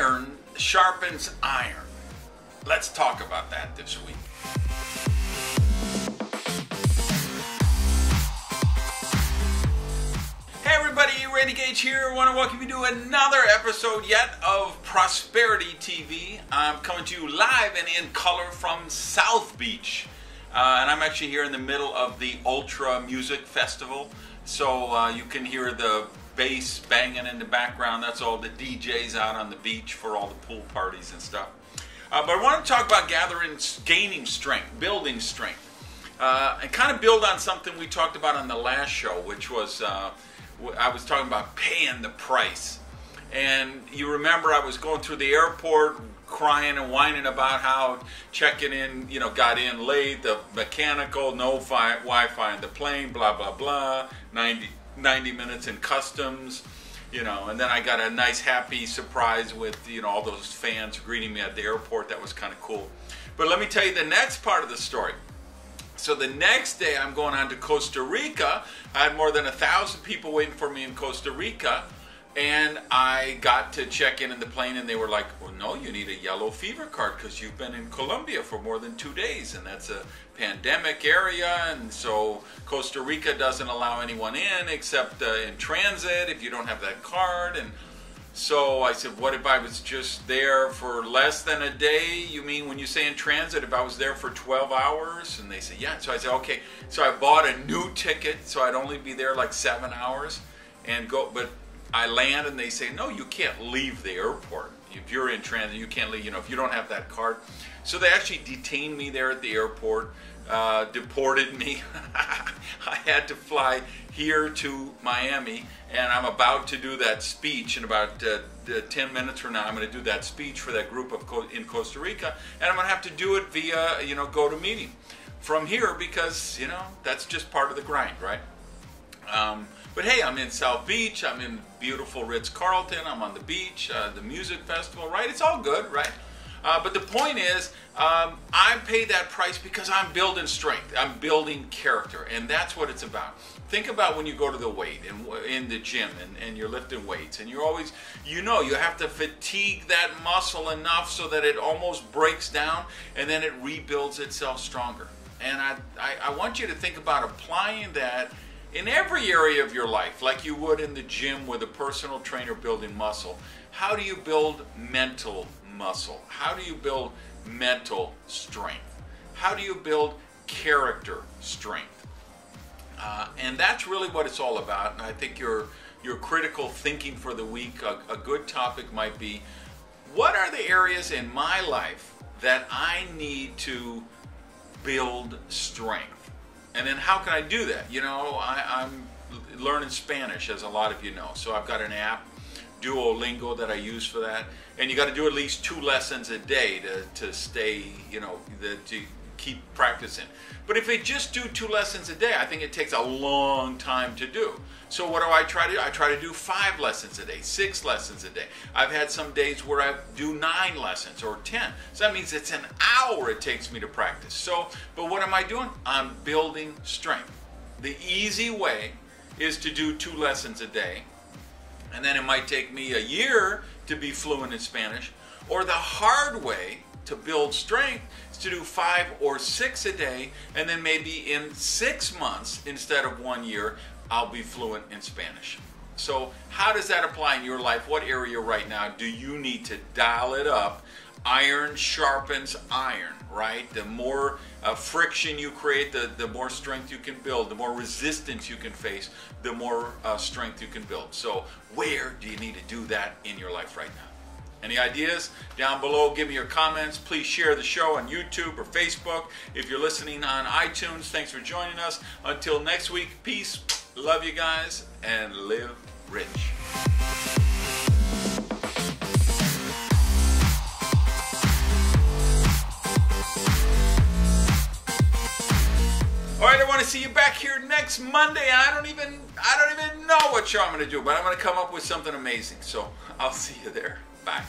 Iron sharpens iron. Let's talk about that this week. Hey everybody, Randy Gage here. I want to welcome you to another episode yet of Prosperity TV. I'm coming to you live and in color from South Beach. And I'm actually here in the middle of the Ultra Music Festival. So you can hear the bass banging in the background. That's all the DJs out on the beach for all the pool parties and stuff. But I want to talk about gaining strength, building strength. And kind of build on something we talked about on the last show, which was, I was talking about paying the price. And you remember I was going through the airport crying and whining about how checking in, got in late, the mechanical, no Wi-Fi in the plane, blah, blah, blah, 90 minutes in customs, and then I got a nice happy surprise with, all those fans greeting me at the airport. That was kind of cool. But let me tell you the next part of the story. So the next day I'm going on to Costa Rica. I had more than 1,000 people waiting for me in Costa Rica. And I got to check in the plane and they were like, well, no, you need a yellow fever card because you've been in Colombia for more than 2 days. And that's a pandemic area. And so Costa Rica doesn't allow anyone in except in transit if you don't have that card. And so I said, what if I was just there for less than a day? You mean when you say in transit, if I was there for 12 hours? And they said, yeah. So I said, okay. So I bought a new ticket so I'd only be there like 7 hours and go. But I land and they say, no, you can't leave the airport. If you're in transit, you can't leave, if you don't have that card. So they actually detained me there at the airport, deported me. I had to fly here to Miami, and I'm about to do that speech in about 10 minutes from now. I'm going to do that speech for that group in Costa Rica, and I'm going to have to do it via, GoToMeeting from here because, that's just part of the grind, right? But hey, I'm in South Beach, I'm in beautiful Ritz-Carlton, I'm on the beach, the music festival, right? It's all good, right? But the point is, I pay that price because I'm building strength, I'm building character, and that's what it's about. Think about when you go to the weight in the gym and you're lifting weights, and you're always, you have to fatigue that muscle enough so that it almost breaks down, and then it rebuilds itself stronger. And I want you to think about applying that in every area of your life, like you would in the gym with a personal trainer building muscle. How do you build mental muscle? How do you build mental strength? How do you build character strength? And that's really what it's all about. And I think your critical thinking for the week, a good topic might be, what are the areas in my life that I need to build strength? And then how can I do that? I'm learning Spanish, as a lot of you know. So I've got an app, Duolingo, that I use for that. And you got to do at least 2 lessons a day to stay, to keep practicing. But if they just do 2 lessons a day, I think it takes a long time to do. So what do I try to do? I try to do 5 lessons a day, 6 lessons a day. I've had some days where I do 9 lessons or 10. So that means it's an hour it takes me to practice. So, but what am I doing? I'm building strength. The easy way is to do 2 lessons a day. And then it might take me a year to be fluent in Spanish. Or the hard way to build strength is to do 5 or 6 a day, and then maybe in 6 months instead of 1 year, I'll be fluent in Spanish. So how does that apply in your life? What area right now do you need to dial it up? Iron sharpens iron, right? The more friction you create, the more strength you can build, the more resistance you can face, the more strength you can build. So where do you need to do that in your life right now? Any ideas? Down below, give me your comments. Please share the show on YouTube or Facebook. If you're listening on iTunes, thanks for joining us. Until next week, peace, love you guys, and live rich. All right, I want to see you back here next Monday. I don't even know what show I'm going to do, but I'm going to come up with something amazing. So I'll see you there. Bye.